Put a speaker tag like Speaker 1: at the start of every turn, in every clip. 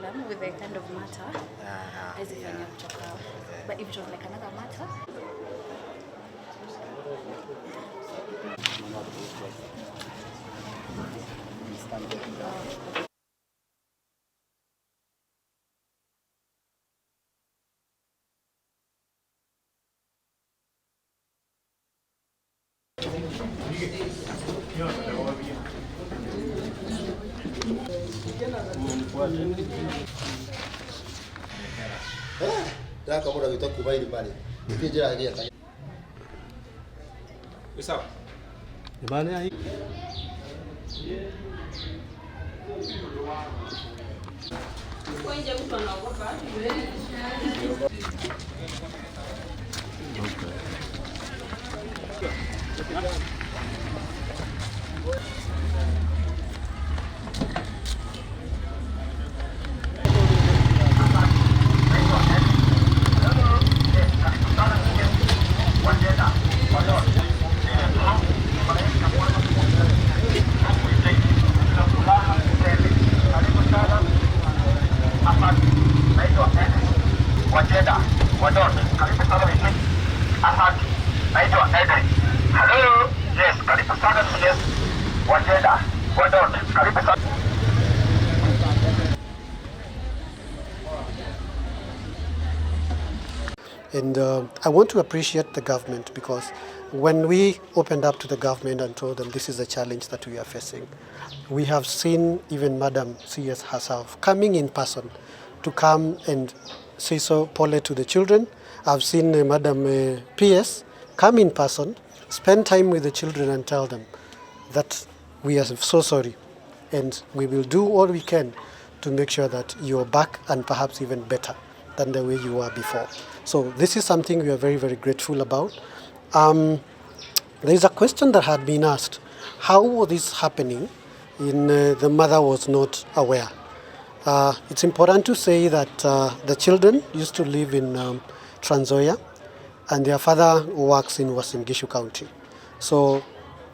Speaker 1: problem with the kind of matter. But if it was like another matter.
Speaker 2: And I want to appreciate the government, because when we opened up to the government and told them this is a challenge that we are facing, we have seen even Madam CS herself coming in person to come and say so pole to the children. I've seen Madam PS come in person, spend time with the children and tell them that we are so sorry and we will do all we can to make sure that you're back and perhaps even better than the way you were before. So this is something we are very, very grateful about. There is a question that had been asked: how was this happening? The mother was not aware. It's important to say that the children used to live in Trans Nzoia, and their father works in Uasin Gishu County. So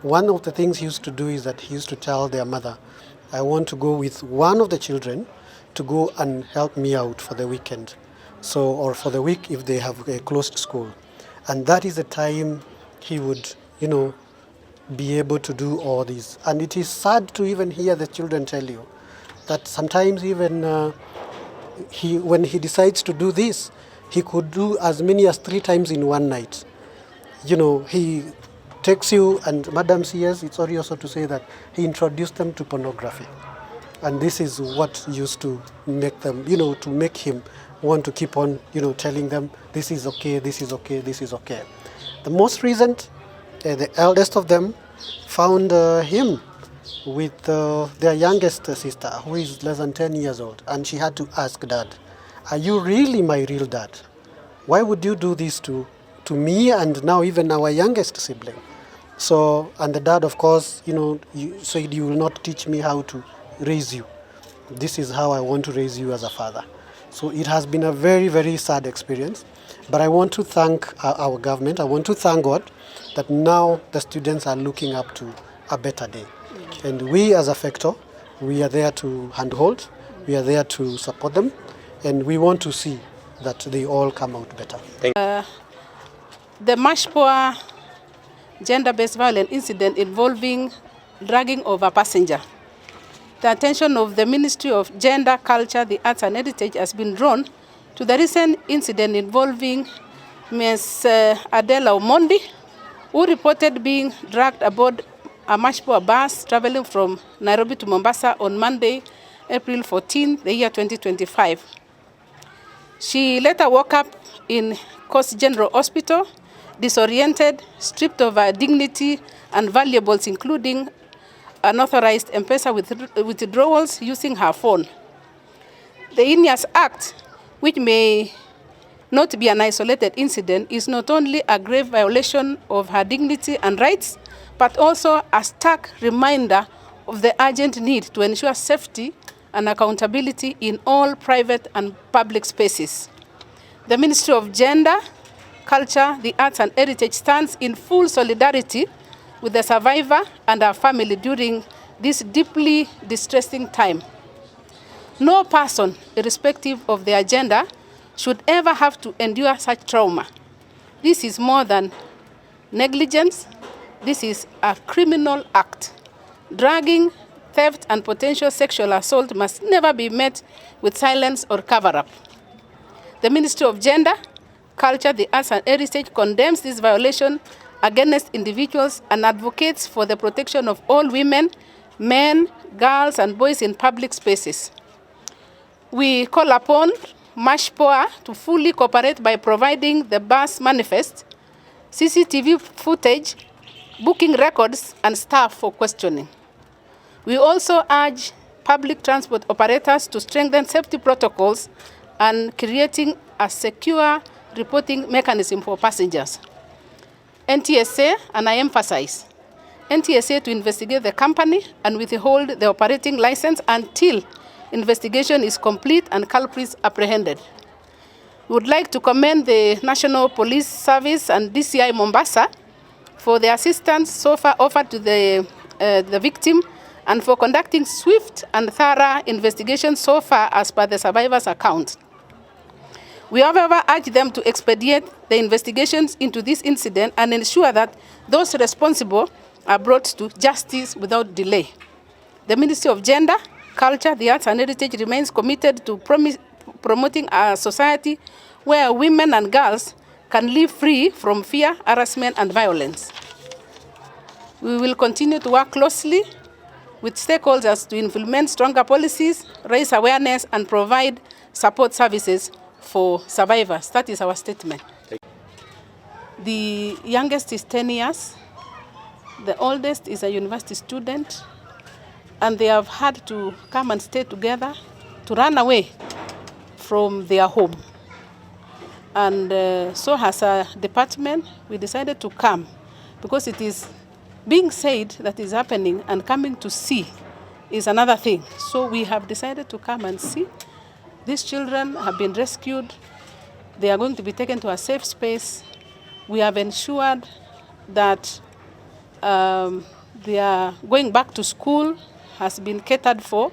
Speaker 2: one of the things he used to do is that he used to tell their mother, I want to go with one of the children to go and help me out for the weekend. So, or for the week if they have a closed school. And that is the time he would, be able to do all this. And it is sad to even hear the children tell you that sometimes even when he decides to do this, he could do as many as 3 times in one night. He takes you, and Madam CS, it's sorry also to say that he introduced them to pornography. And this is what used to make them, to make him want to keep on, telling them this is okay, this is okay, this is okay. The most recent, the eldest of them found him with their youngest sister, who is less than 10 years old. And she had to ask Dad, are you really my real dad? Why would you do this to me and now even our youngest sibling? So, and the dad, of course, said, you will not teach me how to raise you. This is how I want to raise you as a father. So it has been a very, very sad experience. But I want to thank our government. I want to thank God that now the students are looking up to a better day. And we as a Factor, we are there to handhold, we are there to support them, and we want to see that they all come out better.
Speaker 3: The Mashpua gender-based violence incident involving dragging of a passenger. The attention of the Ministry of Gender, Culture, the Arts and Heritage has been drawn to the recent incident involving Ms. Adela Omondi, who reported being dragged aboard a Mashpua bus traveling from Nairobi to Mombasa on Monday, April 14, the year 2025. She later woke up in Coast General Hospital, disoriented, stripped of her dignity and valuables, including unauthorized M-Pesa withdrawals using her phone. The heinous act, which may not be an isolated incident, is not only a grave violation of her dignity and rights, but also a stark reminder of the urgent need to ensure safety and accountability in all private and public spaces. The Ministry of Gender, Culture, the Arts and Heritage stands in full solidarity with the survivor and her family during this deeply distressing time. No person, irrespective of their gender, should ever have to endure such trauma. This is more than negligence. This is a criminal act. Drugging, theft, and potential sexual assault must never be met with silence or cover-up. The Ministry of Gender, Culture, the Arts and Heritage condemns this violation against individuals and advocates for the protection of all women, men, girls, and boys in public spaces. We call upon MASHPOA to fully cooperate by providing the bus manifest, CCTV footage, booking records, and staff for questioning. We also urge public transport operators to strengthen safety protocols and creating a secure reporting mechanism for passengers. NTSA, and I emphasize, NTSA to investigate the company and withhold the operating license until investigation is complete and culprits apprehended. We would like to commend the National Police Service and DCI Mombasa for the assistance so far offered to the victim and for conducting swift and thorough investigations so far as per the survivor's account. We however urge them to expedite the investigations into this incident and ensure that those responsible are brought to justice without delay. The Ministry of Gender, Culture, the Arts and Heritage remains committed to promoting a society where women and girls can live free from fear, harassment, and violence. We will continue to work closely with stakeholders to implement stronger policies, raise awareness, and provide support services for survivors. That is our statement. The youngest is 10 years. The oldest is a university student. And they have had to come and stay together to run away from their home. And so as a department, we decided to come because it is being said that is happening, and coming to see is another thing. So we have decided to come and see. These children have been rescued. They are going to be taken to a safe space. We have ensured that they are going back to school has been catered for,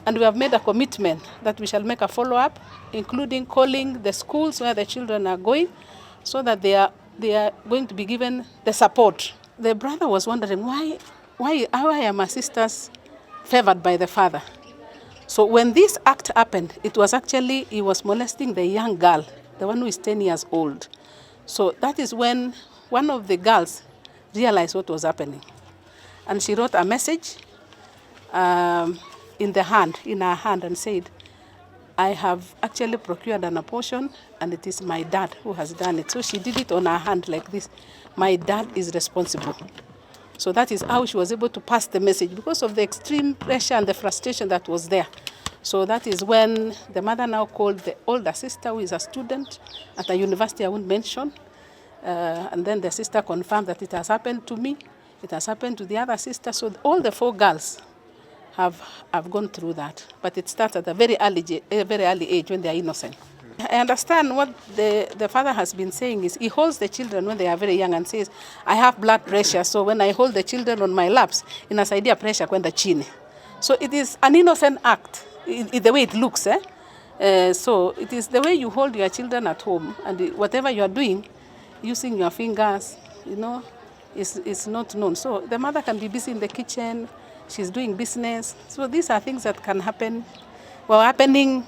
Speaker 3: and we have made a commitment that we shall make a follow-up, including calling the schools where the children are going, so that they are going to be given the support. The brother was wondering why are my sisters favored by the father? So when this act happened, it was actually, he was molesting the young girl, the one who is 10 years old. So that is when one of the girls realized what was happening. And she wrote a message in her hand and said, I have actually procured an abortion and it is my dad who has done it. So she did it on her hand like this. My dad is responsible. So that is how she was able to pass the message because of the extreme pressure and the frustration that was there. So that is when the mother now called the older sister, who is a student at a university I won't mention. And then the sister confirmed that it has happened to me. It has happened to the other sister. So all the 4 girls have gone through that. But it starts at a very early age when they are innocent. I understand what the father has been saying is he holds the children when they are very young and says, I have blood pressure, so when I hold the children on my laps, inasaidia pressure kwenda chini. So it is an innocent act, in the way it looks. So it is the way you hold your children at home, and whatever you are doing, using your fingers, is not known. So the mother can be busy in the kitchen, she's doing business. So these are things that can happen, well, happening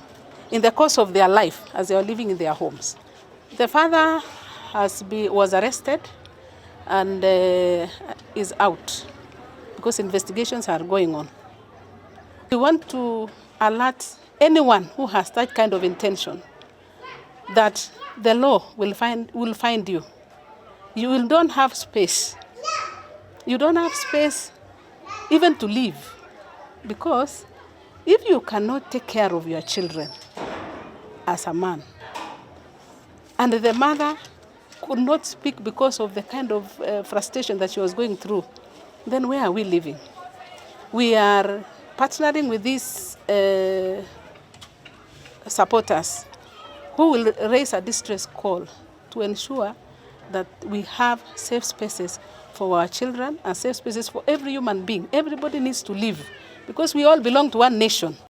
Speaker 3: in the course of their life as they are living in their homes. The father was arrested and is out because investigations are going on. We want to alert anyone who has that kind of intention that the law will find you. You don't have space. You don't have space even to live, because if you cannot take care of your children as a man, and the mother could not speak because of the kind of frustration that she was going through, then where are we living? We are partnering with these supporters who will raise a distress call to ensure that we have safe spaces for our children and safe spaces for every human being. Everybody needs to live because we all belong to one nation.